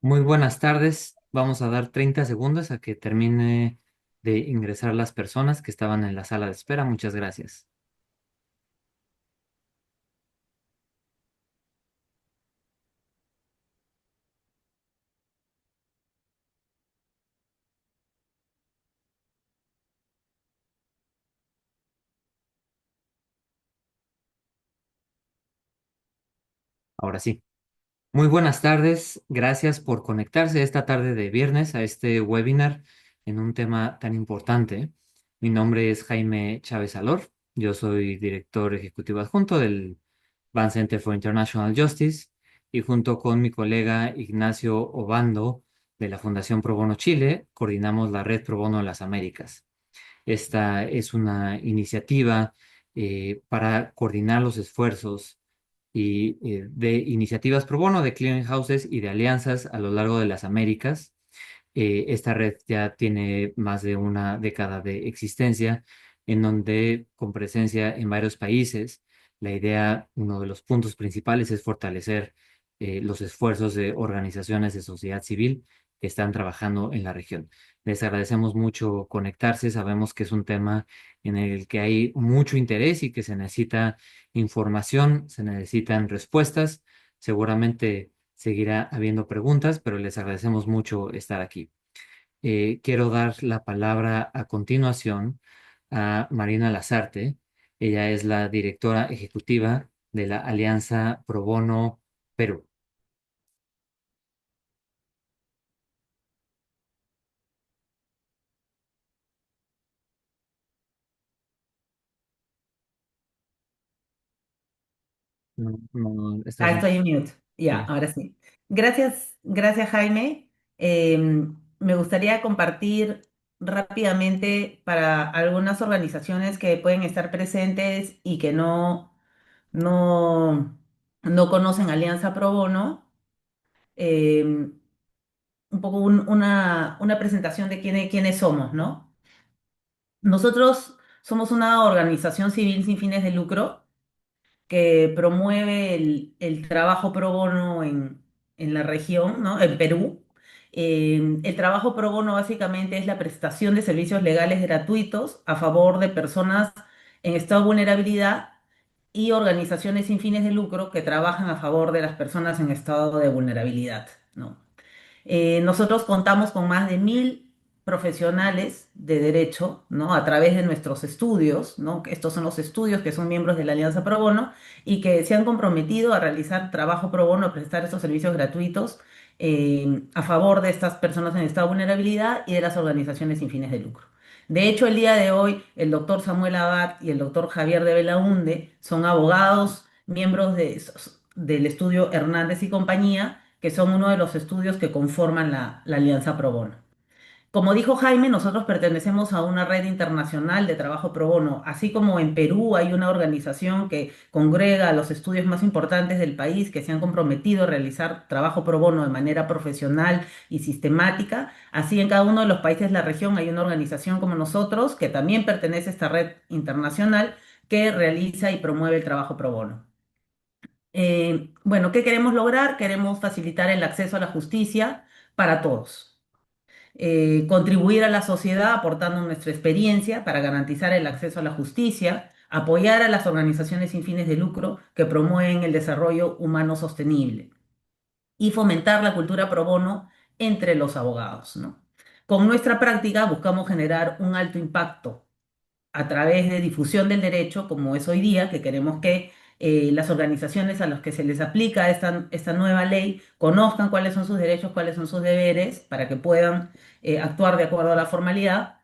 Muy buenas tardes. Vamos a dar 30 segundos a que termine de ingresar las personas que estaban en la sala de espera. Muchas gracias. Ahora sí. Muy buenas tardes. Gracias por conectarse esta tarde de viernes a este webinar en un tema tan importante. Mi nombre es Jaime Chávez Alor. Yo soy director ejecutivo adjunto del Ban Center for International Justice y junto con mi colega Ignacio Obando de la Fundación Pro Bono Chile, coordinamos la Red Pro Bono de las Américas. Esta es una iniciativa para coordinar los esfuerzos de iniciativas pro bono, de clearinghouses y de alianzas a lo largo de las Américas. Esta red ya tiene más de una década de existencia, en donde con presencia en varios países, la idea, uno de los puntos principales es fortalecer los esfuerzos de organizaciones de sociedad civil que están trabajando en la región. Les agradecemos mucho conectarse, sabemos que es un tema en el que hay mucho interés y que se necesita información, se necesitan respuestas. Seguramente seguirá habiendo preguntas, pero les agradecemos mucho estar aquí. Quiero dar la palabra a continuación a Marina Lazarte. Ella es la directora ejecutiva de la Alianza Pro Bono Perú. No, no, estás Ah, en... estoy en mute. Ya, Sí. ahora sí. Gracias Jaime. Me gustaría compartir rápidamente para algunas organizaciones que pueden estar presentes y que no, no conocen Alianza Pro Bono, em, un poco una presentación de quiénes somos, ¿no? Nosotros somos una organización civil sin fines de lucro que promueve el trabajo pro bono en la región, ¿no? En Perú. El trabajo pro bono básicamente es la prestación de servicios legales gratuitos a favor de personas en estado de vulnerabilidad y organizaciones sin fines de lucro que trabajan a favor de las personas en estado de vulnerabilidad, ¿no? Nosotros contamos con más de 1.000 profesionales de derecho, ¿no? A través de nuestros estudios, ¿no? Que estos son los estudios que son miembros de la Alianza Pro Bono y que se han comprometido a realizar trabajo pro bono, a prestar estos servicios gratuitos a favor de estas personas en estado de vulnerabilidad y de las organizaciones sin fines de lucro. De hecho, el día de hoy, el doctor Samuel Abad y el doctor Javier de Belaunde son abogados, miembros del estudio Hernández y compañía, que son uno de los estudios que conforman la Alianza Pro Bono. Como dijo Jaime, nosotros pertenecemos a una red internacional de trabajo pro bono, así como en Perú hay una organización que congrega a los estudios más importantes del país que se han comprometido a realizar trabajo pro bono de manera profesional y sistemática. Así en cada uno de los países de la región hay una organización como nosotros que también pertenece a esta red internacional que realiza y promueve el trabajo pro bono. Bueno, ¿qué queremos lograr? Queremos facilitar el acceso a la justicia para todos. Contribuir a la sociedad aportando nuestra experiencia para garantizar el acceso a la justicia, apoyar a las organizaciones sin fines de lucro que promueven el desarrollo humano sostenible y fomentar la cultura pro bono entre los abogados, ¿no? Con nuestra práctica buscamos generar un alto impacto a través de difusión del derecho, como es hoy día, que queremos que las organizaciones a las que se les aplica esta nueva ley conozcan cuáles son sus derechos, cuáles son sus deberes, para que puedan actuar de acuerdo a la formalidad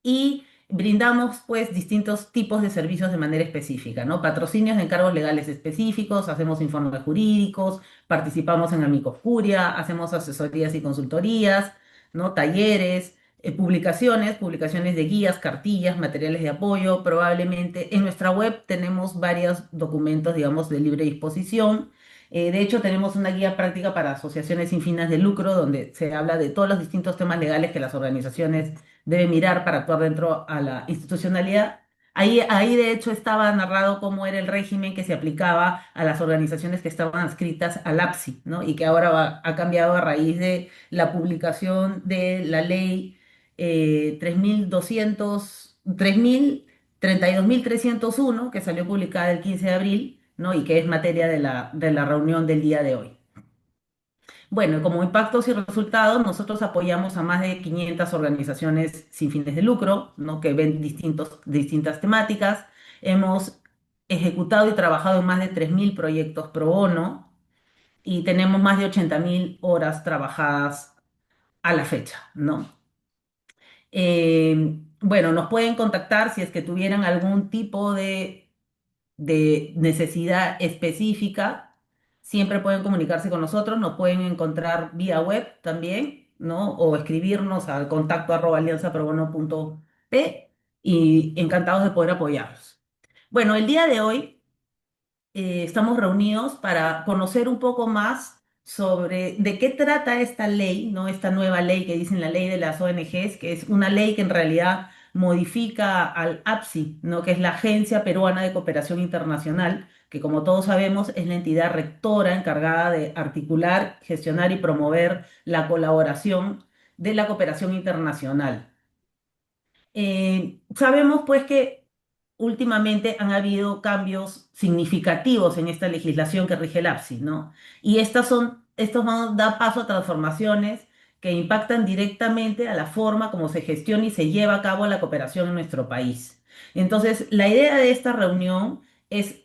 y brindamos pues distintos tipos de servicios de manera específica, ¿no? Patrocinios de encargos legales específicos, hacemos informes jurídicos, participamos en Amicus Curia, hacemos asesorías y consultorías, ¿no? Talleres, publicaciones de guías, cartillas, materiales de apoyo. Probablemente en nuestra web tenemos varios documentos, digamos, de libre disposición. De hecho, tenemos una guía práctica para asociaciones sin fines de lucro, donde se habla de todos los distintos temas legales que las organizaciones debe mirar para actuar dentro a la institucionalidad. Ahí de hecho estaba narrado cómo era el régimen que se aplicaba a las organizaciones que estaban adscritas al APSI, ¿no? Y que ahora ha cambiado a raíz de la publicación de la ley 32.301, que salió publicada el 15 de abril, ¿no? Y que es materia de la reunión del día de hoy. Bueno, como impactos y resultados, nosotros apoyamos a más de 500 organizaciones sin fines de lucro, ¿no? Que ven distintas temáticas. Hemos ejecutado y trabajado en más de 3.000 proyectos pro bono y tenemos más de 80.000 horas trabajadas a la fecha, ¿no? Bueno, nos pueden contactar si es que tuvieran algún tipo de necesidad específica, siempre pueden comunicarse con nosotros, nos pueden encontrar vía web también, ¿no? O escribirnos al contacto@alianzaprobono.p y encantados de poder apoyarlos. Bueno, el día de hoy estamos reunidos para conocer un poco más sobre de qué trata esta ley, ¿no? Esta nueva ley que dicen la ley de las ONGs, que es una ley que en realidad modifica al APSI, ¿no? Que es la Agencia Peruana de Cooperación Internacional, que como todos sabemos es la entidad rectora encargada de articular, gestionar y promover la colaboración de la cooperación internacional. Sabemos pues que últimamente han habido cambios significativos en esta legislación que rige el APSI, ¿no? Y estos van a dar paso a transformaciones que impactan directamente a la forma como se gestiona y se lleva a cabo la cooperación en nuestro país. Entonces, la idea de esta reunión es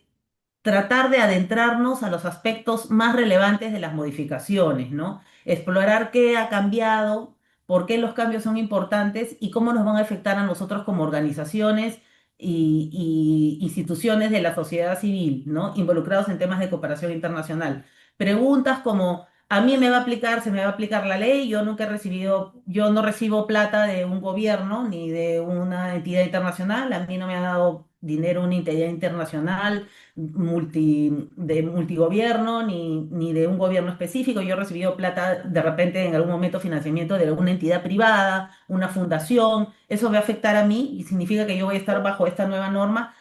tratar de adentrarnos a los aspectos más relevantes de las modificaciones, ¿no? Explorar qué ha cambiado, por qué los cambios son importantes y cómo nos van a afectar a nosotros como organizaciones y instituciones de la sociedad civil, ¿no? Involucrados en temas de cooperación internacional. Preguntas como, ¿a mí se me va a aplicar la ley? Yo no recibo plata de un gobierno ni de una entidad internacional, a mí no me ha dado dinero una entidad internacional de multigobierno ni de un gobierno específico. Yo he recibido plata de repente en algún momento financiamiento de alguna entidad privada, una fundación. Eso va a afectar a mí y significa que yo voy a estar bajo esta nueva norma.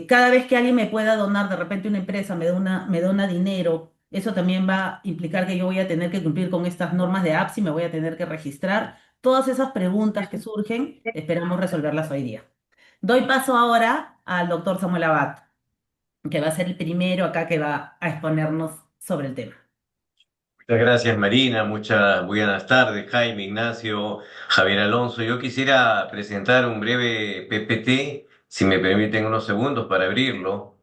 Cada vez que alguien me pueda donar, de repente una empresa me dona dinero, eso también va a implicar que yo voy a tener que cumplir con estas normas de APSI, me voy a tener que registrar. Todas esas preguntas que surgen, esperamos resolverlas hoy día. Doy paso ahora al doctor Samuel Abad, que va a ser el primero acá que va a exponernos sobre el tema. Muchas gracias, Marina. Muchas buenas tardes, Jaime, Ignacio, Javier Alonso. Yo quisiera presentar un breve PPT, si me permiten unos segundos para abrirlo.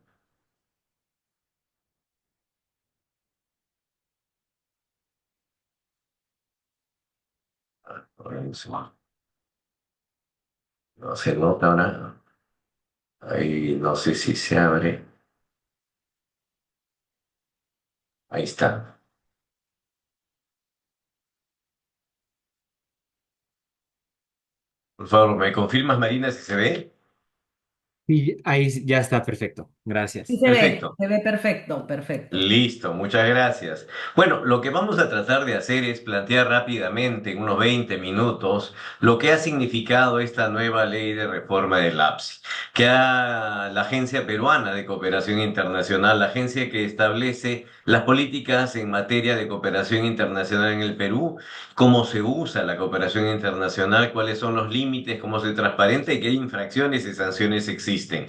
No se nota ahora. Ahí no sé si se abre. Ahí está. Por favor, ¿me confirmas, Marina, si se ve? Y ahí ya está perfecto. Sí, Gracias. Perfecto. se ve perfecto, perfecto. Listo, muchas gracias. Bueno, lo que vamos a tratar de hacer es plantear rápidamente, en unos 20 minutos, lo que ha significado esta nueva ley de reforma del APSI, la Agencia Peruana de Cooperación Internacional, la agencia que establece las políticas en materia de cooperación internacional en el Perú, cómo se usa la cooperación internacional, cuáles son los límites, cómo se transparenta y qué infracciones y sanciones existen.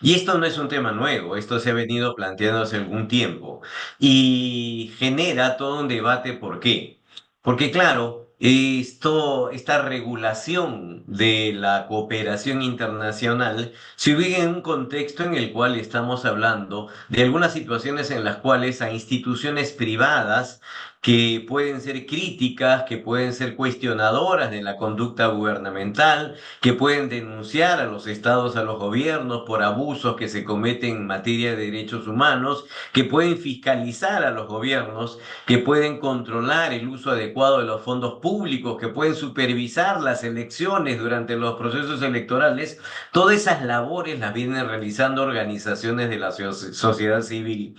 Y esto no es un tema nuevo, esto se ha venido planteando hace algún tiempo y genera todo un debate. ¿Por qué? Porque claro, esta regulación de la cooperación internacional se ubica en un contexto en el cual estamos hablando de algunas situaciones en las cuales a instituciones privadas que pueden ser críticas, que pueden ser cuestionadoras de la conducta gubernamental, que pueden denunciar a los estados, a los gobiernos por abusos que se cometen en materia de derechos humanos, que pueden fiscalizar a los gobiernos, que pueden controlar el uso adecuado de los fondos públicos, que pueden supervisar las elecciones durante los procesos electorales. Todas esas labores las vienen realizando organizaciones de la sociedad civil.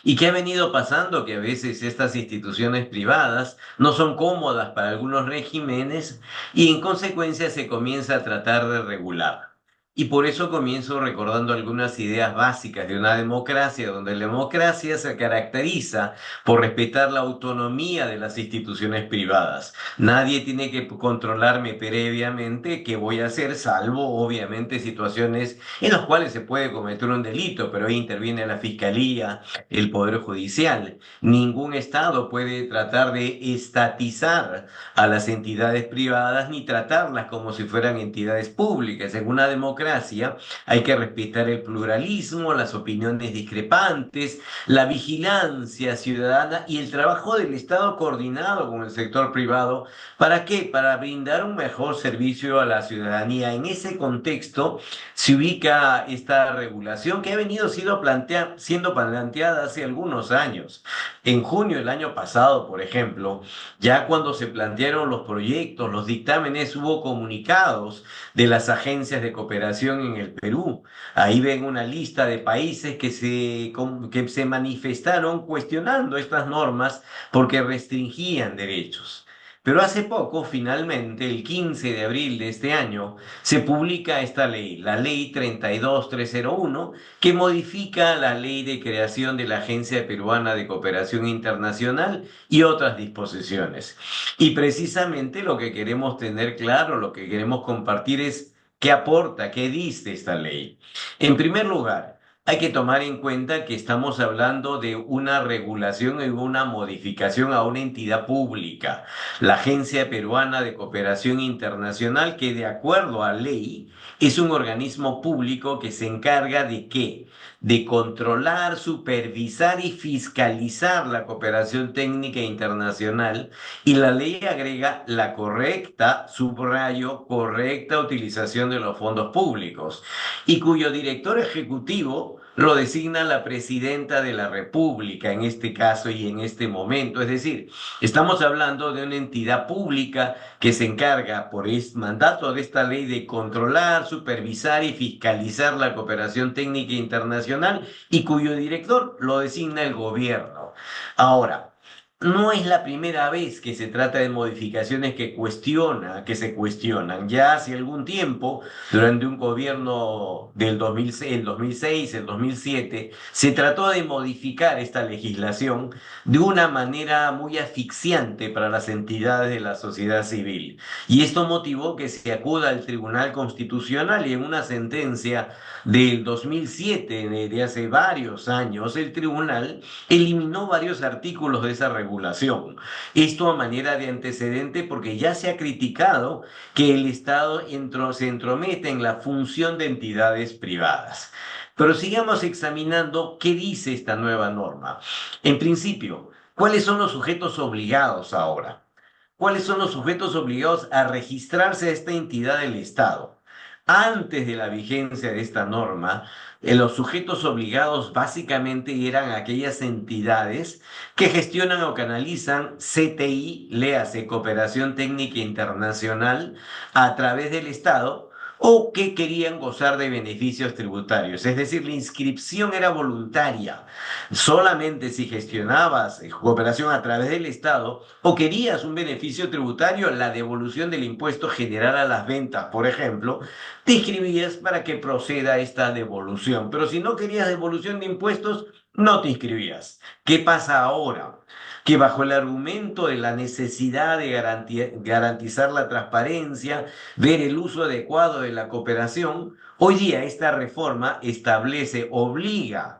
¿Y qué ha venido pasando? Que a veces estas instituciones privadas no son cómodas para algunos regímenes y en consecuencia se comienza a tratar de regular. Y por eso comienzo recordando algunas ideas básicas de una democracia, donde la democracia se caracteriza por respetar la autonomía de las instituciones privadas. Nadie tiene que controlarme previamente qué voy a hacer, salvo obviamente situaciones en las cuales se puede cometer un delito, pero ahí interviene la fiscalía, el poder judicial. Ningún Estado puede tratar de estatizar a las entidades privadas ni tratarlas como si fueran entidades públicas. En una democracia hay que respetar el pluralismo, las opiniones discrepantes, la vigilancia ciudadana y el trabajo del Estado coordinado con el sector privado. ¿Para qué? Para brindar un mejor servicio a la ciudadanía. En ese contexto se ubica esta regulación que ha venido siendo planteada hace algunos años. En junio del año pasado, por ejemplo, ya cuando se plantearon los proyectos, los dictámenes, hubo comunicados de las agencias de cooperación en el Perú. Ahí ven una lista de países que se manifestaron cuestionando estas normas porque restringían derechos. Pero hace poco, finalmente, el 15 de abril de este año, se publica esta ley, la Ley 32301, que modifica la ley de creación de la Agencia Peruana de Cooperación Internacional y otras disposiciones. Y precisamente lo que queremos tener claro, lo que queremos compartir es qué aporta, qué dice esta ley. En primer lugar, hay que tomar en cuenta que estamos hablando de una regulación y una modificación a una entidad pública, la Agencia Peruana de Cooperación Internacional, que de acuerdo a ley es un organismo público que se encarga de ¿qué? De controlar, supervisar y fiscalizar la cooperación técnica internacional, y la ley agrega la correcta, subrayo, correcta utilización de los fondos públicos, y cuyo director ejecutivo lo designa la presidenta de la República en este caso y en este momento. Es decir, estamos hablando de una entidad pública que se encarga por mandato de esta ley de controlar, supervisar y fiscalizar la cooperación técnica internacional, y cuyo director lo designa el gobierno. Ahora, no es la primera vez que se trata de modificaciones que se cuestionan. Ya hace algún tiempo, durante un gobierno del 2006, el 2006, el 2007, se trató de modificar esta legislación de una manera muy asfixiante para las entidades de la sociedad civil. Y esto motivó que se acuda al Tribunal Constitucional, y en una sentencia del 2007, de hace varios años, el tribunal eliminó varios artículos de esa regulación. Esto a manera de antecedente porque ya se ha criticado que el Estado se entromete en la función de entidades privadas. Pero sigamos examinando qué dice esta nueva norma. En principio, ¿cuáles son los sujetos obligados ahora? ¿Cuáles son los sujetos obligados a registrarse a esta entidad del Estado? Antes de la vigencia de esta norma, los sujetos obligados básicamente eran aquellas entidades que gestionan o canalizan CTI, léase Cooperación Técnica Internacional, a través del Estado, o que querían gozar de beneficios tributarios. Es decir, la inscripción era voluntaria. Solamente si gestionabas cooperación a través del Estado o querías un beneficio tributario, la devolución del impuesto general a las ventas, por ejemplo, te inscribías para que proceda esta devolución. Pero si no querías devolución de impuestos, no te inscribías. ¿Qué pasa ahora? Que bajo el argumento de la necesidad de garantizar la transparencia, ver el uso adecuado de la cooperación, hoy día esta reforma obliga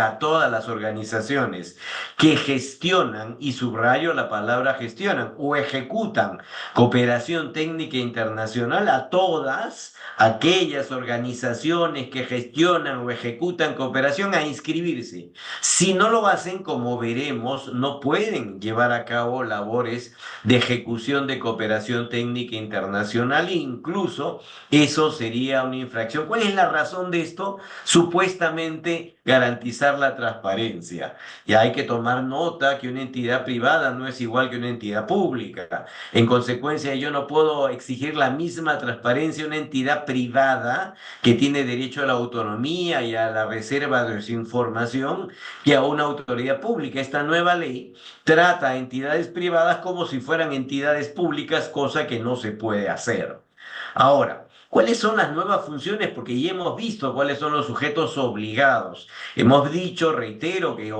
a todas las organizaciones que gestionan, y subrayo la palabra gestionan, o ejecutan cooperación técnica internacional, a todas aquellas organizaciones que gestionan o ejecutan cooperación, a inscribirse. Si no lo hacen, como veremos, no pueden llevar a cabo labores de ejecución de cooperación técnica internacional, e incluso eso sería una infracción. ¿Cuál es la razón de esto? Supuestamente garantizar la transparencia. Y hay que tomar nota que una entidad privada no es igual que una entidad pública. En consecuencia, yo no puedo exigir la misma transparencia a una entidad privada que tiene derecho a la autonomía y a la reserva de su información, que a una autoridad pública. Esta nueva ley trata a entidades privadas como si fueran entidades públicas, cosa que no se puede hacer. Ahora, ¿Cuáles son las nuevas funciones? Porque ya hemos visto cuáles son los sujetos obligados. Hemos dicho, reitero, que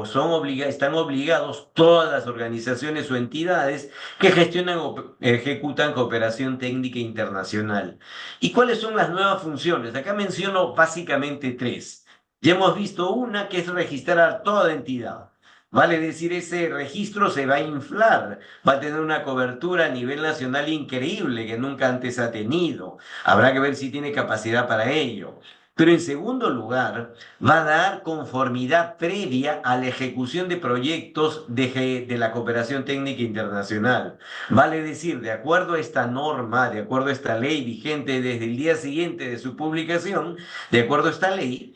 están obligados todas las organizaciones o entidades que gestionan o ejecutan cooperación técnica internacional. ¿Y cuáles son las nuevas funciones? Acá menciono básicamente tres. Ya hemos visto una que es registrar a toda entidad. Vale decir, ese registro se va a inflar, va a tener una cobertura a nivel nacional increíble que nunca antes ha tenido. Habrá que ver si tiene capacidad para ello. Pero en segundo lugar, va a dar conformidad previa a la ejecución de proyectos de la cooperación técnica internacional. Vale decir, de acuerdo a esta norma, de acuerdo a esta ley vigente desde el día siguiente de su publicación, de acuerdo a esta ley,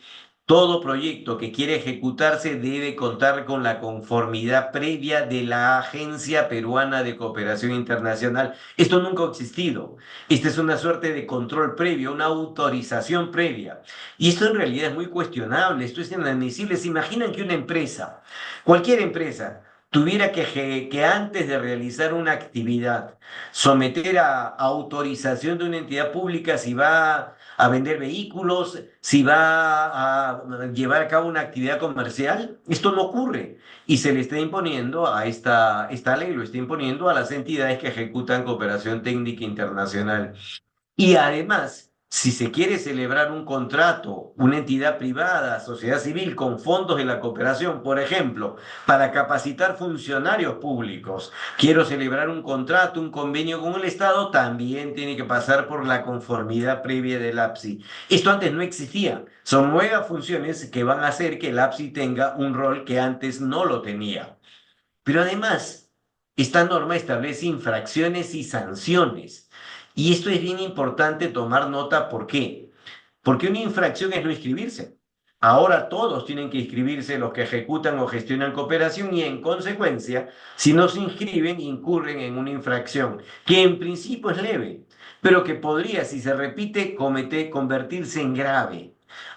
todo proyecto que quiere ejecutarse debe contar con la conformidad previa de la Agencia Peruana de Cooperación Internacional. Esto nunca ha existido. Esta es una suerte de control previo, una autorización previa. Y esto en realidad es muy cuestionable, esto es inadmisible. ¿Se imaginan que una empresa, cualquier empresa, tuviera que antes de realizar una actividad, someter a autorización de una entidad pública si va a vender vehículos, si va a llevar a cabo una actividad comercial? Esto no ocurre y se le está imponiendo a esta ley, lo está imponiendo a las entidades que ejecutan cooperación técnica internacional. Y además, si se quiere celebrar un contrato, una entidad privada, sociedad civil, con fondos de la cooperación, por ejemplo, para capacitar funcionarios públicos, quiero celebrar un contrato, un convenio con el Estado, también tiene que pasar por la conformidad previa del APSI. Esto antes no existía. Son nuevas funciones que van a hacer que el APSI tenga un rol que antes no lo tenía. Pero además, esta norma establece infracciones y sanciones. Y esto es bien importante tomar nota. ¿Por qué? Porque una infracción es no inscribirse. Ahora todos tienen que inscribirse los que ejecutan o gestionan cooperación y en consecuencia, si no se inscriben, incurren en una infracción que en principio es leve, pero que podría, si se repite, convertirse en grave.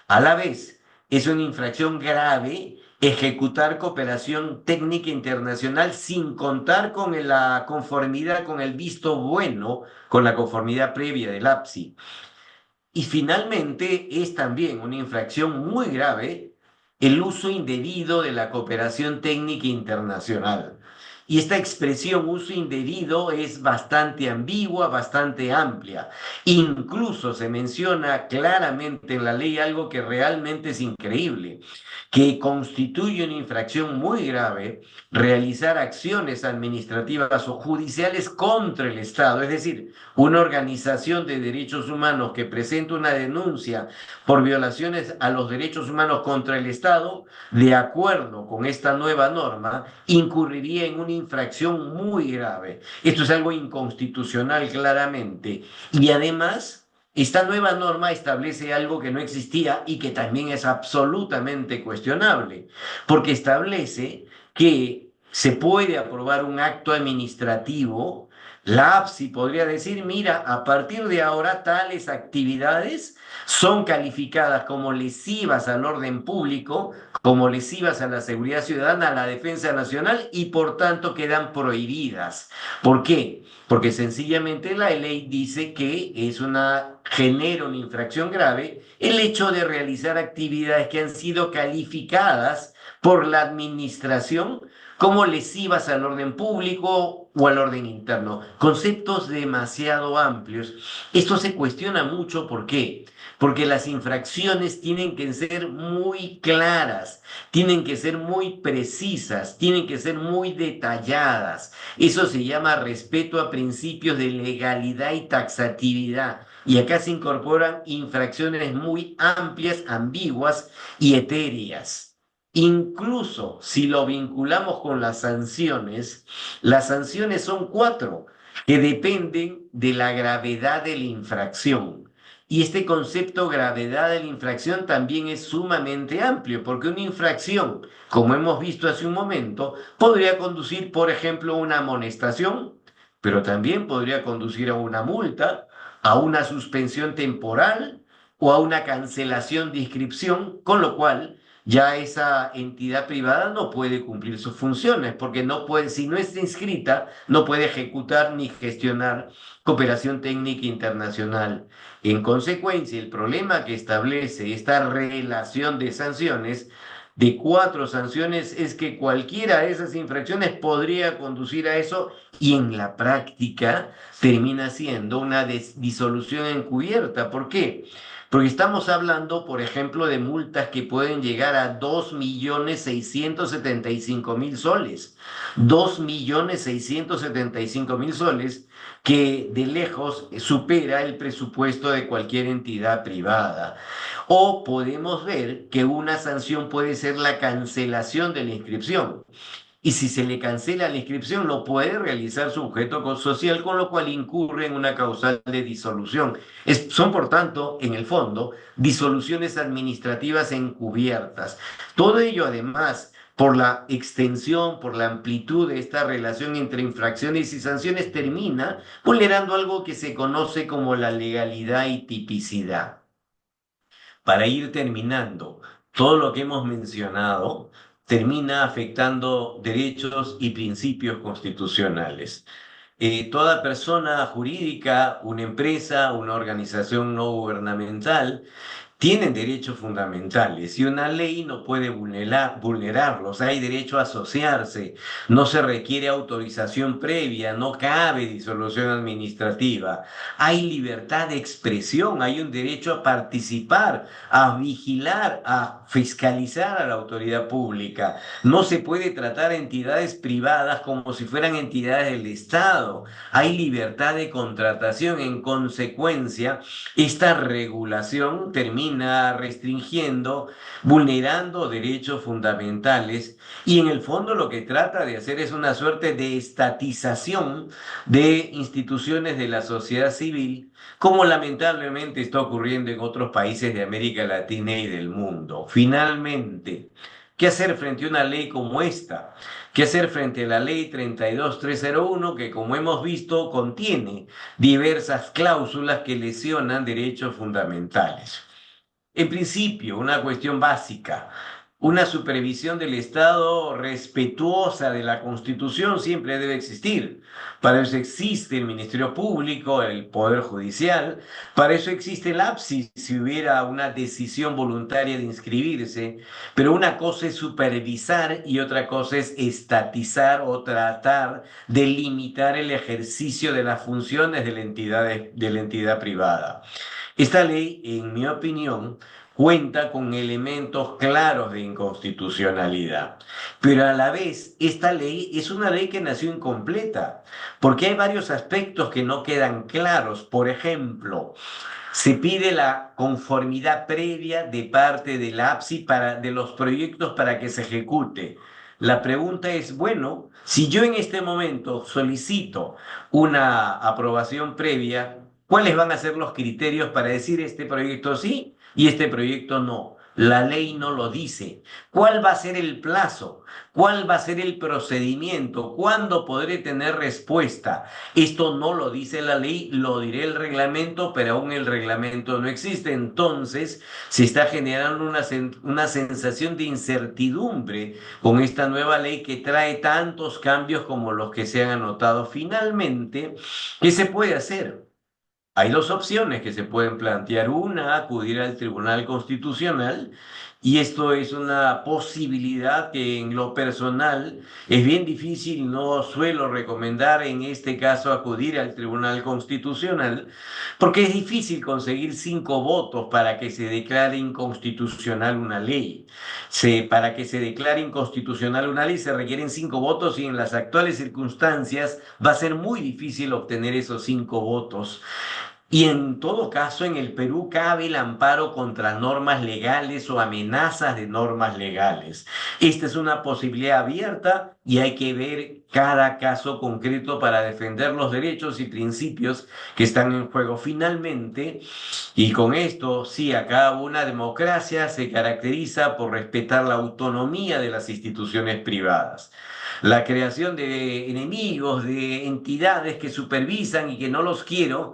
A la vez, es una infracción grave ejecutar cooperación técnica internacional sin contar con la conformidad, con el visto bueno, con la conformidad previa del APSI. Y finalmente es también una infracción muy grave el uso indebido de la cooperación técnica internacional. Y esta expresión uso indebido es bastante ambigua, bastante amplia. Incluso se menciona claramente en la ley algo que realmente es increíble, que constituye una infracción muy grave realizar acciones administrativas o judiciales contra el Estado, es decir, una organización de derechos humanos que presenta una denuncia por violaciones a los derechos humanos contra el Estado, de acuerdo con esta nueva norma, incurriría en una infracción muy grave. Esto es algo inconstitucional claramente. Y además, esta nueva norma establece algo que no existía y que también es absolutamente cuestionable, porque establece que se puede aprobar un acto administrativo. La APSI podría decir, mira, a partir de ahora tales actividades son calificadas como lesivas al orden público, como lesivas a la seguridad ciudadana, a la defensa nacional y por tanto quedan prohibidas. ¿Por qué? Porque sencillamente la ley dice que genera una infracción grave el hecho de realizar actividades que han sido calificadas por la administración como lesivas al orden público o al orden interno. Conceptos demasiado amplios. Esto se cuestiona mucho. ¿Por qué? Porque las infracciones tienen que ser muy claras, tienen que ser muy precisas, tienen que ser muy detalladas. Eso se llama respeto a principios de legalidad y taxatividad. Y acá se incorporan infracciones muy amplias, ambiguas y etéreas. Incluso si lo vinculamos con las sanciones son cuatro, que dependen de la gravedad de la infracción. Y este concepto gravedad de la infracción también es sumamente amplio, porque una infracción, como hemos visto hace un momento, podría conducir, por ejemplo, a una amonestación, pero también podría conducir a una multa, a una suspensión temporal o a una cancelación de inscripción, con lo cual ya esa entidad privada no puede cumplir sus funciones, porque no puede, si no está inscrita, no puede ejecutar ni gestionar cooperación técnica internacional. En consecuencia, el problema que establece esta relación de sanciones, de 4 sanciones, es que cualquiera de esas infracciones podría conducir a eso y en la práctica termina siendo una disolución encubierta. ¿Por qué? Porque estamos hablando, por ejemplo, de multas que pueden llegar a 2.675.000 soles. 2.675.000 soles que de lejos supera el presupuesto de cualquier entidad privada. O podemos ver que una sanción puede ser la cancelación de la inscripción. Y si se le cancela la inscripción, no puede realizar su objeto social, con lo cual incurre en una causal de disolución. Son, por tanto, en el fondo, disoluciones administrativas encubiertas. Todo ello, además, por la extensión, por la amplitud de esta relación entre infracciones y sanciones, termina vulnerando algo que se conoce como la legalidad y tipicidad. Para ir terminando, todo lo que hemos mencionado termina afectando derechos y principios constitucionales. Toda persona jurídica, una empresa, una organización no gubernamental, tienen derechos fundamentales y una ley no puede vulnerarlos. Hay derecho a asociarse, no se requiere autorización previa, no cabe disolución administrativa. Hay libertad de expresión, hay un derecho a participar, a vigilar, a fiscalizar a la autoridad pública. No se puede tratar a entidades privadas como si fueran entidades del Estado. Hay libertad de contratación. En consecuencia, esta regulación termina restringiendo, vulnerando derechos fundamentales y en el fondo lo que trata de hacer es una suerte de estatización de instituciones de la sociedad civil, como lamentablemente está ocurriendo en otros países de América Latina y del mundo. Finalmente, ¿qué hacer frente a una ley como esta? ¿Qué hacer frente a la ley 32301 que, como hemos visto, contiene diversas cláusulas que lesionan derechos fundamentales? En principio, una cuestión básica, una supervisión del Estado respetuosa de la Constitución siempre debe existir. Para eso existe el Ministerio Público, el Poder Judicial, para eso existe el APSI si hubiera una decisión voluntaria de inscribirse, pero una cosa es supervisar y otra cosa es estatizar o tratar de limitar el ejercicio de las funciones de la entidad privada. Esta ley, en mi opinión, cuenta con elementos claros de inconstitucionalidad, pero a la vez esta ley es una ley que nació incompleta, porque hay varios aspectos que no quedan claros. Por ejemplo, se pide la conformidad previa de parte del APSI de los proyectos para que se ejecute. La pregunta es, bueno, si yo en este momento solicito una aprobación previa, ¿cuáles van a ser los criterios para decir este proyecto sí y este proyecto no? La ley no lo dice. ¿Cuál va a ser el plazo? ¿Cuál va a ser el procedimiento? ¿Cuándo podré tener respuesta? Esto no lo dice la ley, lo diré el reglamento, pero aún el reglamento no existe. Entonces se está generando una sensación de incertidumbre con esta nueva ley que trae tantos cambios como los que se han anotado. Finalmente, ¿qué se puede hacer? Hay dos opciones que se pueden plantear. Una, acudir al Tribunal Constitucional, y esto es una posibilidad que en lo personal es bien difícil, no suelo recomendar en este caso acudir al Tribunal Constitucional, porque es difícil conseguir 5 votos para que se declare inconstitucional una ley. Para que se declare inconstitucional una ley se requieren 5 votos y en las actuales circunstancias va a ser muy difícil obtener esos 5 votos. Y en todo caso, en el Perú cabe el amparo contra normas legales o amenazas de normas legales. Esta es una posibilidad abierta y hay que ver cada caso concreto para defender los derechos y principios que están en juego. Finalmente, y con esto sí acabo, una democracia se caracteriza por respetar la autonomía de las instituciones privadas. La creación de enemigos, de entidades que supervisan y que no los quiero,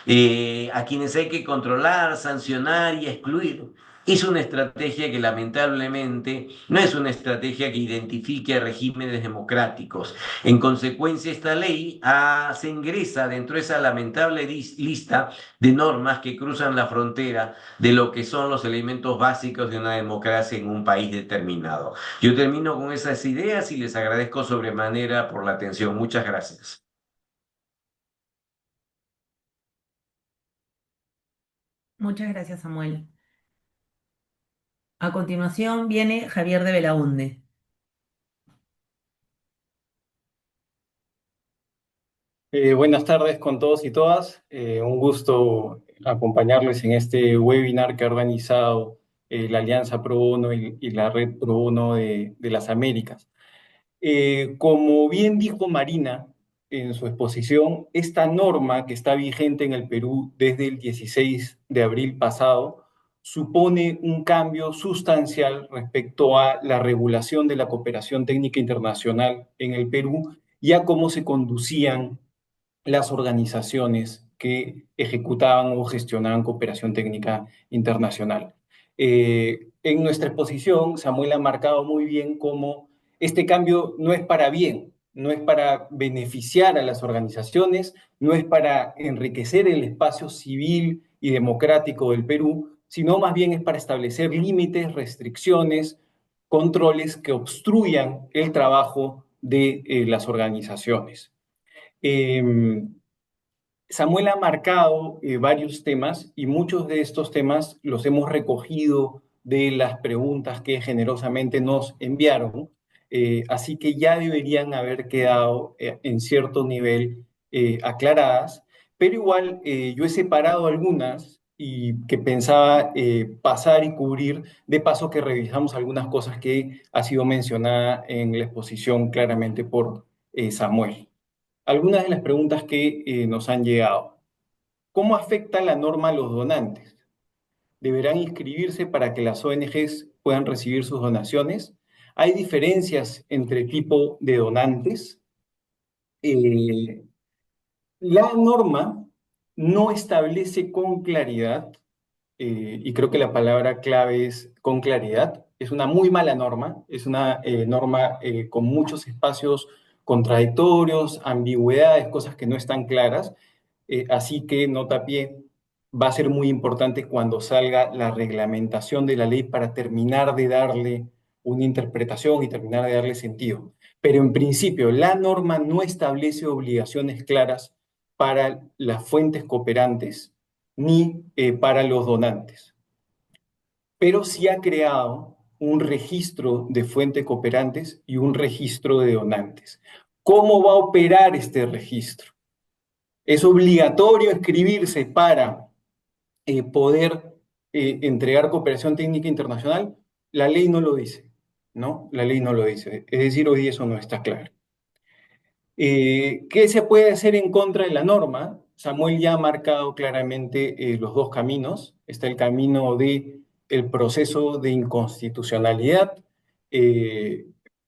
a quienes hay que controlar, sancionar y excluir. es una estrategia que lamentablemente no es una estrategia que identifique a regímenes democráticos. En consecuencia, esta ley se ingresa dentro de esa lamentable lista de normas que cruzan la frontera de lo que son los elementos básicos de una democracia en un país determinado. Yo termino con esas ideas y les agradezco sobremanera por la atención. Muchas gracias. Muchas gracias, Samuel. A continuación viene Javier de Belaunde. Buenas tardes con todos y todas. Un gusto acompañarles en este webinar que ha organizado la Alianza Pro Bono y la Red Pro Bono de las Américas. Como bien dijo Marina en su exposición, esta norma que está vigente en el Perú desde el 16 de abril pasado supone un cambio sustancial respecto a la regulación de la cooperación técnica internacional en el Perú y a cómo se conducían las organizaciones que ejecutaban o gestionaban cooperación técnica internacional. En nuestra exposición, Samuel ha marcado muy bien cómo este cambio no es para bien, no es para beneficiar a las organizaciones, no es para enriquecer el espacio civil y democrático del Perú, sino más bien es para establecer límites, restricciones, controles que obstruyan el trabajo de las organizaciones. Eh, Samuel ha marcado varios temas y muchos de estos temas los hemos recogido de las preguntas que generosamente nos enviaron, así que ya deberían haber quedado en cierto nivel aclaradas, pero igual yo he separado algunas y que pensaba pasar y cubrir, de paso que revisamos algunas cosas que ha sido mencionada en la exposición claramente por Samuel. Algunas de las preguntas que nos han llegado. ¿Cómo afecta la norma a los donantes? ¿Deberán inscribirse para que las ONGs puedan recibir sus donaciones? ¿Hay diferencias entre tipo de donantes? Eh, la norma no establece con claridad, y creo que la palabra clave es con claridad, es una muy mala norma, es una norma con muchos espacios contradictorios, ambigüedades, cosas que no están claras, así que nota pie, va a ser muy importante cuando salga la reglamentación de la ley para terminar de darle una interpretación y terminar de darle sentido. Pero en principio, la norma no establece obligaciones claras para las fuentes cooperantes ni para los donantes, pero sí ha creado un registro de fuentes cooperantes y un registro de donantes. ¿Cómo va a operar este registro? ¿Es obligatorio inscribirse para poder entregar cooperación técnica internacional? La ley no lo dice, ¿no? La ley no lo dice. Es decir, hoy eso no está claro. ¿Qué se puede hacer en contra de la norma? Samuel ya ha marcado claramente los dos caminos. Está el camino de el proceso de inconstitucionalidad eh,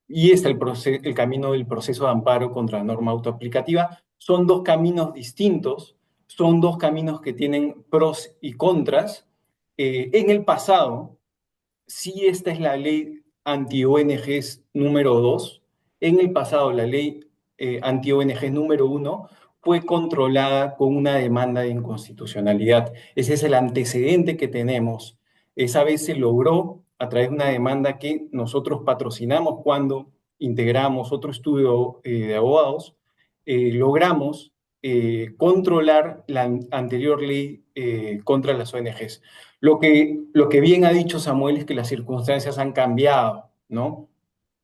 y está el camino del proceso de amparo contra la norma autoaplicativa. Son dos caminos distintos, son dos caminos que tienen pros y contras. En el pasado, sí, esta es la ley anti-ONGs número 2. En el pasado, la ley anti-ONGs número 1 fue controlada con una demanda de inconstitucionalidad. Ese es el antecedente que tenemos. Esa vez se logró a través de una demanda que nosotros patrocinamos cuando integramos otro estudio de abogados, logramos controlar la anterior ley contra las ONGs. Lo que bien ha dicho Samuel es que las circunstancias han cambiado, ¿no?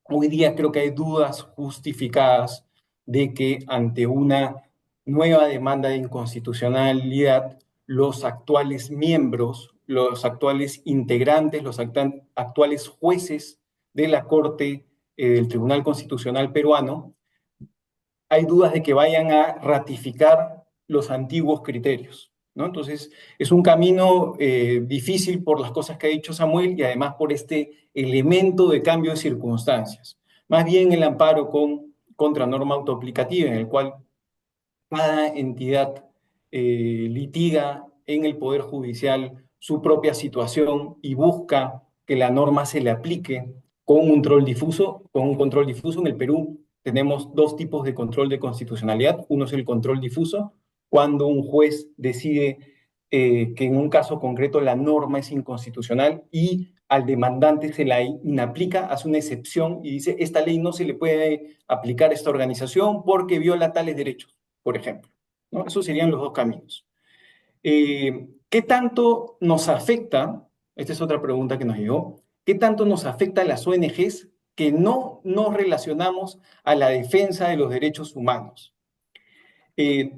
Hoy día creo que hay dudas justificadas de que ante una nueva demanda de inconstitucionalidad, los actuales miembros, los actuales integrantes, los actuales jueces de la Corte del Tribunal Constitucional peruano, hay dudas de que vayan a ratificar los antiguos criterios, ¿no? Entonces, es un camino difícil por las cosas que ha dicho Samuel y además por este elemento de cambio de circunstancias. Más bien el amparo contra norma autoaplicativa, en el cual cada entidad litiga en el Poder Judicial su propia situación y busca que la norma se le aplique con un control difuso. Con un control difuso en el Perú tenemos dos tipos de control de constitucionalidad. Uno es el control difuso, cuando un juez decide que en un caso concreto la norma es inconstitucional y al demandante se la inaplica, hace una excepción y dice, esta ley no se le puede aplicar a esta organización porque viola tales derechos, por ejemplo, ¿no? Esos serían los dos caminos. ¿Qué tanto nos afecta? Esta es otra pregunta que nos llegó. ¿Qué tanto nos afecta a las ONGs que no nos relacionamos a la defensa de los derechos humanos? Eh,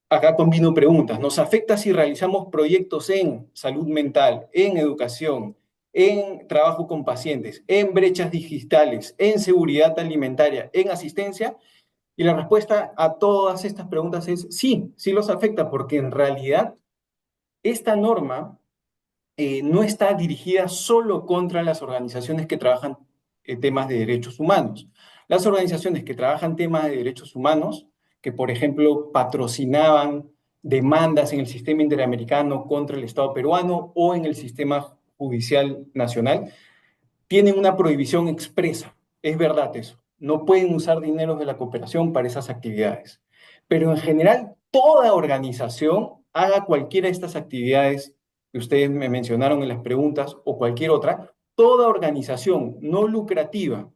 Acá combino preguntas. ¿Nos afecta si realizamos proyectos en salud mental, en educación, en trabajo con pacientes, en brechas digitales, en seguridad alimentaria, en asistencia? Y la respuesta a todas estas preguntas es sí, sí los afecta, porque en realidad esta norma no está dirigida solo contra las organizaciones que trabajan temas de derechos humanos. Las organizaciones que trabajan temas de derechos humanos, que por ejemplo patrocinaban demandas en el sistema interamericano contra el Estado peruano o en el sistema judicial nacional, tienen una prohibición expresa. Es verdad eso. No pueden usar dinero de la cooperación para esas actividades. Pero en general, toda organización, haga cualquiera de estas actividades que ustedes me mencionaron en las preguntas o cualquier otra, toda organización no lucrativa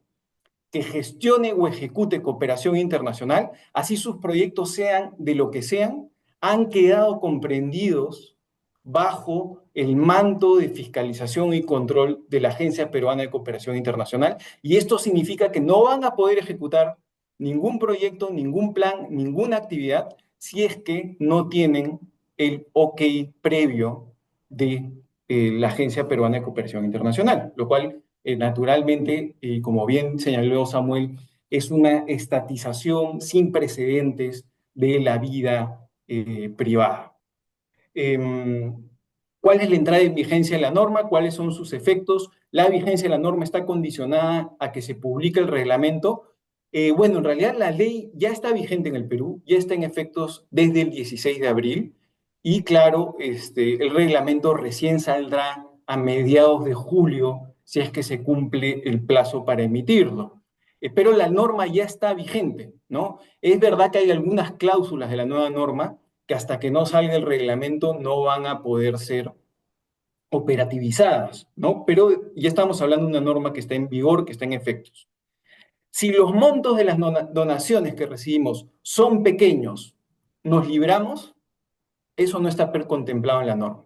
que gestione o ejecute cooperación internacional, así sus proyectos sean de lo que sean, han quedado comprendidos bajo el manto de fiscalización y control de la Agencia Peruana de Cooperación Internacional, y esto significa que no van a poder ejecutar ningún proyecto, ningún plan, ninguna actividad, si es que no tienen el OK previo de la Agencia Peruana de Cooperación Internacional, lo cual naturalmente, como bien señaló Samuel, es una estatización sin precedentes de la vida privada. ¿Cuál es la entrada en vigencia de la norma? ¿Cuáles son sus efectos? La vigencia de la norma está condicionada a que se publique el reglamento. Bueno, en realidad la ley ya está vigente en el Perú, ya está en efectos desde el 16 de abril y claro, el reglamento recién saldrá a mediados de julio si es que se cumple el plazo para emitirlo. Pero la norma ya está vigente, ¿no? Es verdad que hay algunas cláusulas de la nueva norma que hasta que no salga el reglamento no van a poder ser operativizadas, ¿no? Pero ya estamos hablando de una norma que está en vigor, que está en efectos. Si los montos de las donaciones que recibimos son pequeños, ¿nos libramos? Eso no está contemplado en la norma.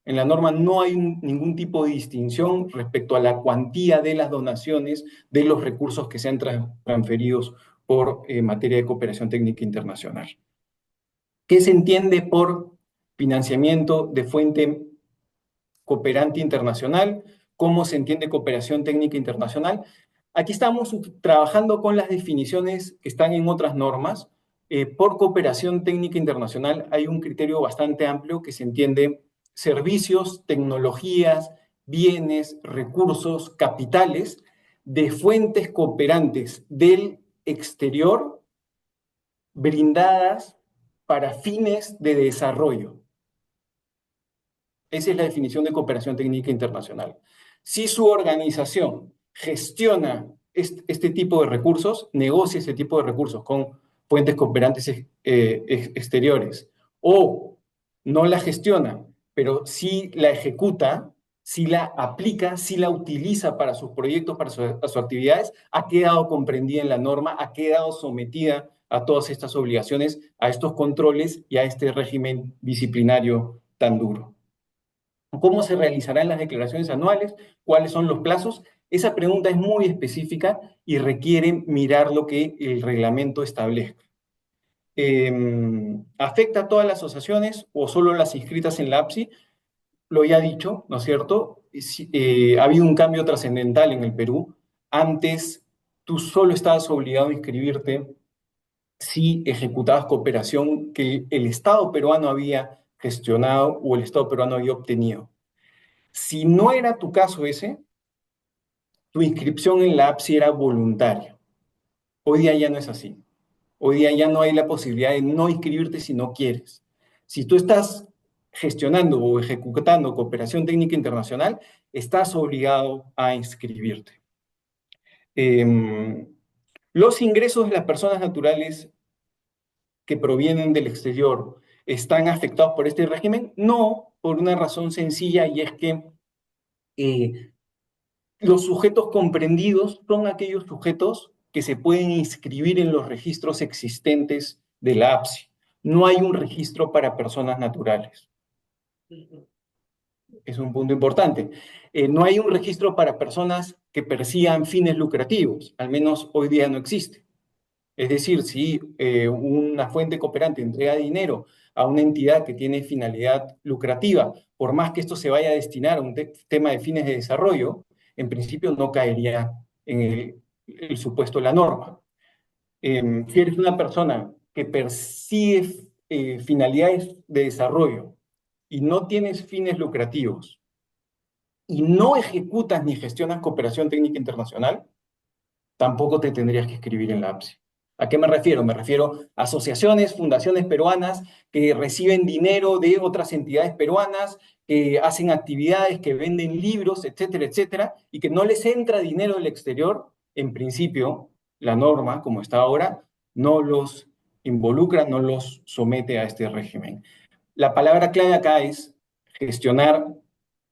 En la norma no hay ningún tipo de distinción respecto a la cuantía de las donaciones de los recursos que sean transferidos por materia de cooperación técnica internacional. ¿Qué se entiende por financiamiento de fuente cooperante internacional? ¿Cómo se entiende cooperación técnica internacional? Aquí estamos trabajando con las definiciones que están en otras normas. Por cooperación técnica internacional hay un criterio bastante amplio que se entiende servicios, tecnologías, bienes, recursos, capitales de fuentes cooperantes del exterior brindadas para fines de desarrollo. Esa es la definición de cooperación técnica internacional. Si su organización gestiona este tipo de recursos, negocia ese tipo de recursos con fuentes cooperantes exteriores, o no la gestiona, pero sí la ejecuta, sí la aplica, sí la utiliza para sus proyectos, para sus actividades, ha quedado comprendida en la norma, ha quedado sometida a todas estas obligaciones, a estos controles y a este régimen disciplinario tan duro. ¿Cómo se realizarán las declaraciones anuales? ¿Cuáles son los plazos? Esa pregunta es muy específica y requiere mirar lo que el reglamento establezca. ¿Afecta a todas las asociaciones o solo las inscritas en la APSI? Lo ya dicho, ¿no es cierto? Ha habido un cambio trascendental en el Perú. Antes, tú solo estabas obligado a inscribirte si ejecutabas cooperación que el Estado peruano había gestionado o el Estado peruano había obtenido. Si no era tu caso ese, tu inscripción en la APSI era voluntaria. Hoy día ya no es así. Hoy día ya no hay la posibilidad de no inscribirte si no quieres. Si tú estás gestionando o ejecutando cooperación técnica internacional, estás obligado a inscribirte. Em, los ingresos de las personas naturales que provienen del exterior están afectados por este régimen. No, por una razón sencilla, y es que eh, los sujetos comprendidos son aquellos sujetos que se pueden inscribir en los registros existentes de la APSI. No hay un registro para personas naturales. Es un punto importante. No hay un registro para personas que persigan fines lucrativos, al menos hoy día no existe. Es decir, si una fuente cooperante entrega dinero a una entidad que tiene finalidad lucrativa, por más que esto se vaya a destinar a un tema de fines de desarrollo, en principio no caería en el supuesto de la norma. Si eres una persona que persigue finalidades de desarrollo y no tienes fines lucrativos y no ejecutas ni gestionas cooperación técnica internacional, tampoco te tendrías que escribir en la APSI. ¿A qué me refiero? Me refiero a asociaciones, fundaciones peruanas que reciben dinero de otras entidades peruanas, que hacen actividades, que venden libros, etcétera, etcétera, y que no les entra dinero del exterior. En principio, la norma, como está ahora, no los involucra, no los somete a este régimen. La palabra clave acá es gestionar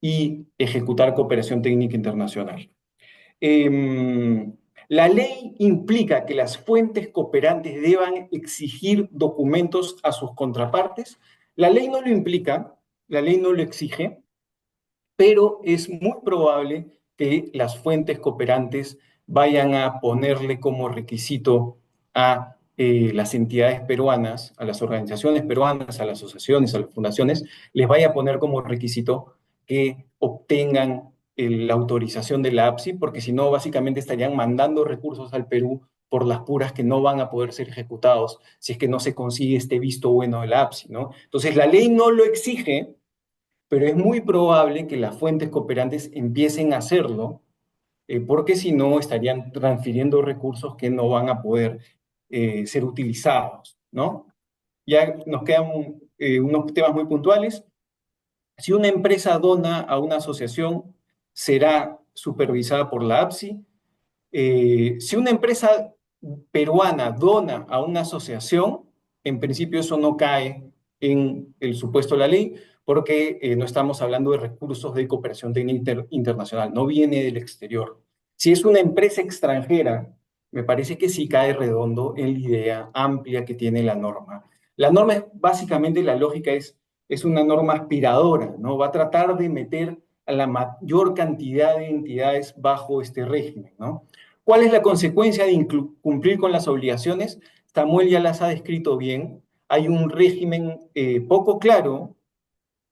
y ejecutar cooperación técnica internacional. La ley implica que las fuentes cooperantes deban exigir documentos a sus contrapartes. La ley no lo implica, la ley no lo exige, pero es muy probable que las fuentes cooperantes vayan a ponerle como requisito a las entidades peruanas, a las organizaciones peruanas, a las asociaciones, a las fundaciones, les vaya a poner como requisito que obtengan la autorización de la APSI, porque si no, básicamente estarían mandando recursos al Perú por las puras que no van a poder ser ejecutados si es que no se consigue este visto bueno de la APSI, ¿no? Entonces, la ley no lo exige, pero es muy probable que las fuentes cooperantes empiecen a hacerlo, porque si no estarían transfiriendo recursos que no van a poder ser utilizados, ¿no? Ya nos quedan unos temas muy puntuales. Si una empresa dona a una asociación, será supervisada por la APSI. Si una empresa peruana dona a una asociación, en principio eso no cae en el supuesto de la ley, porque no estamos hablando de recursos de cooperación técnica internacional, no viene del exterior. Si es una empresa extranjera, me parece que sí cae redondo en la idea amplia que tiene la norma. La norma es básicamente, la lógica es una norma aspiradora, ¿no? Va a tratar de meter a la mayor cantidad de entidades bajo este régimen, ¿no? ¿Cuál es la consecuencia de cumplir con las obligaciones? Samuel ya las ha descrito bien. Hay un régimen poco claro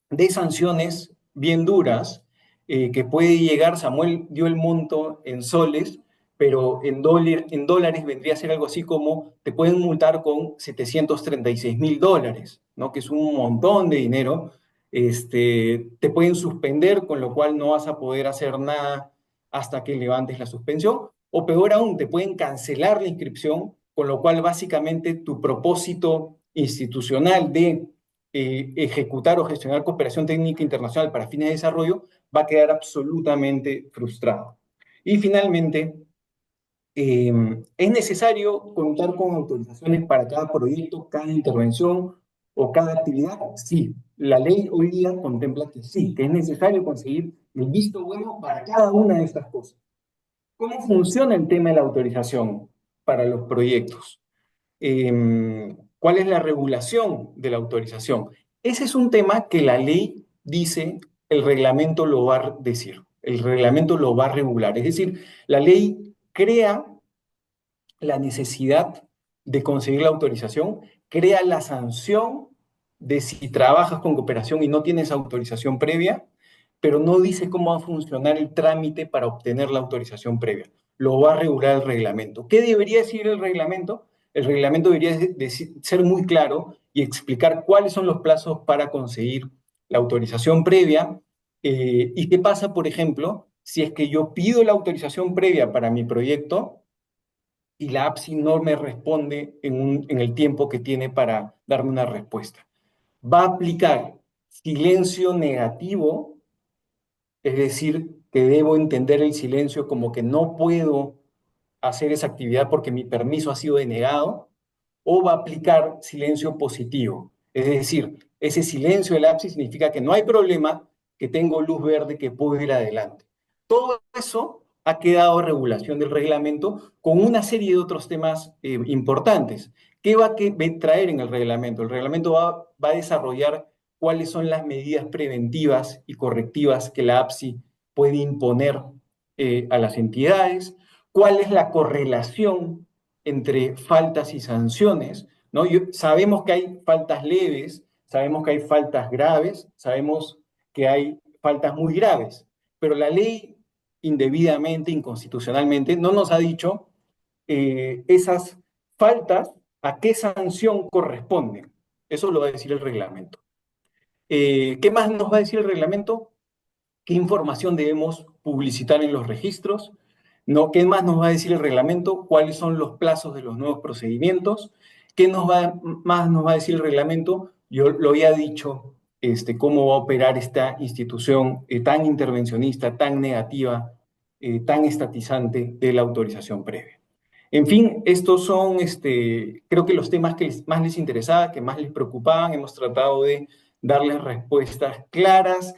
de sanciones bien duras que puede llegar, Samuel dio el monto en soles, pero en dólares vendría a ser algo así como te pueden multar con $736.000, ¿no? Que es un montón de dinero. Te pueden suspender, con lo cual no vas a poder hacer nada hasta que levantes la suspensión, o peor aún, te pueden cancelar la inscripción, con lo cual básicamente tu propósito institucional de ejecutar o gestionar cooperación técnica internacional para fines de desarrollo va a quedar absolutamente frustrado. Y finalmente, ¿es necesario contar con autorizaciones para cada proyecto, cada intervención o cada actividad? Sí, la ley hoy día contempla que sí, que es necesario conseguir el visto bueno para cada una de estas cosas. ¿Cómo funciona el tema de la autorización para los proyectos? ¿Cuál es la regulación de la autorización? Ese es un tema que la ley dice, el reglamento lo va a decir, el reglamento lo va a regular. Es decir, la ley crea la necesidad de conseguir la autorización, crea la sanción de si trabajas con cooperación y no tienes autorización previa, pero no dice cómo va a funcionar el trámite para obtener la autorización previa. Lo va a regular el reglamento. ¿Qué debería decir el reglamento? El reglamento debería ser muy claro y explicar cuáles son los plazos para conseguir la autorización previa y qué pasa, por ejemplo, si es que yo pido la autorización previa para mi proyecto y la APSI no me responde en el tiempo que tiene para darme una respuesta. Va a aplicar silencio negativo, es decir, que debo entender el silencio como que no puedo hacer esa actividad porque mi permiso ha sido denegado, o va a aplicar silencio positivo. Es decir, ese silencio del ápice significa que no hay problema, que tengo luz verde, que puedo ir adelante. Todo eso ha quedado regulación del reglamento con una serie de otros temas importantes. ¿Qué va a traer en el reglamento? El reglamento va a desarrollar cuáles son las medidas preventivas y correctivas que la APSI puede imponer a las entidades, cuál es la correlación entre faltas y sanciones, ¿no? Sabemos que hay faltas leves, sabemos que hay faltas graves, sabemos que hay faltas muy graves, pero la ley indebidamente, inconstitucionalmente, no nos ha dicho esas faltas a qué sanción corresponden. Eso lo va a decir el reglamento. ¿Qué más nos va a decir el reglamento? ¿Qué información debemos publicitar en los registros? ¿No? ¿Qué más nos va a decir el reglamento? ¿Cuáles son los plazos de los nuevos procedimientos? ¿Qué más nos va a decir el reglamento? Yo lo había dicho, cómo va a operar esta institución tan intervencionista, tan negativa, tan estatizante de la autorización previa. En fin, estos son, creo que los temas que más les interesaba, que más les preocupaban. Hemos tratado de darles respuestas claras,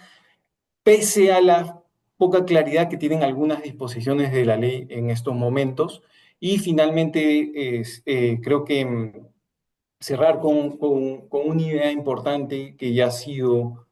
pese a la poca claridad que tienen algunas disposiciones de la ley en estos momentos. Y finalmente, creo que cerrar con una idea importante que ya ha sido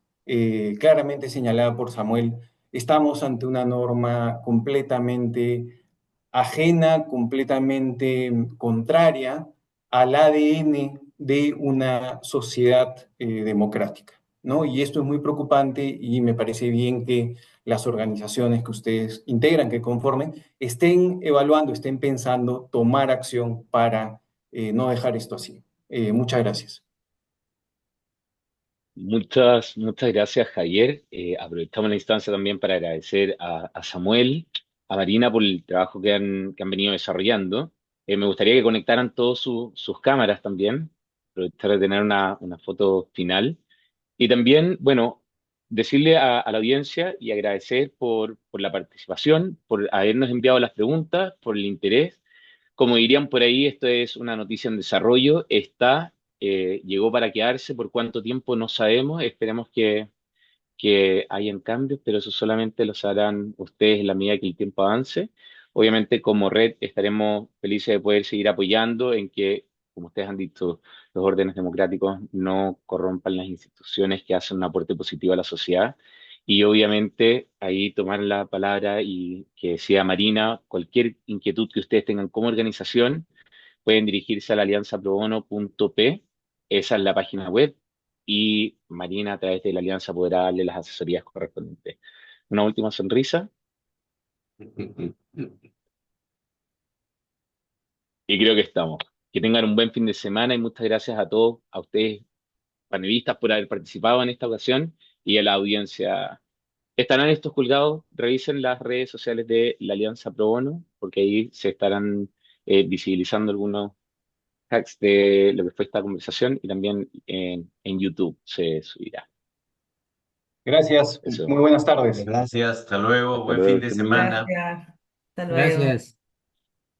claramente señalada por Samuel. Estamos ante una norma completamente ajena, completamente contraria al ADN de una sociedad democrática, ¿no? Y esto es muy preocupante y me parece bien que las organizaciones que ustedes integran, que conformen, estén evaluando, estén pensando tomar acción para no dejar esto así. Muchas gracias. Muchas gracias, Javier. Aprovechamos la instancia también para agradecer a Samuel, a Marina por el trabajo que han venido desarrollando. Me gustaría que conectaran todos sus cámaras también, aprovechar de tener una foto final. Y también, bueno, decirle a la audiencia y agradecer por la participación, por habernos enviado las preguntas, por el interés. Como dirían por ahí, esto es una noticia en desarrollo, llegó para quedarse, por cuánto tiempo no sabemos, esperemos que hayan cambios, pero eso solamente lo sabrán ustedes en la medida que el tiempo avance. Obviamente, como red, estaremos felices de poder seguir apoyando en que, como ustedes han dicho, los órdenes democráticos no corrompan las instituciones que hacen un aporte positivo a la sociedad. Y obviamente ahí tomar la palabra y que sea Marina, cualquier inquietud que ustedes tengan como organización, pueden dirigirse a la alianzaprobono.p, esa es la página web, y Marina a través de la alianza podrá darle las asesorías correspondientes. Una última sonrisa y creo que estamos. Que tengan un buen fin de semana y muchas gracias a todos, a ustedes panelistas por haber participado en esta ocasión y a la audiencia. Estarán estos colgados, revisen las redes sociales de la Alianza Pro Bono, porque ahí se estarán visibilizando algunos hacks de lo que fue esta conversación y también en YouTube se subirá. Gracias, Eso. muy buenas tardes. Gracias, hasta luego, Hasta buen luego, fin que de estén muy bien. semana. Gracias. Hasta luego. Gracias.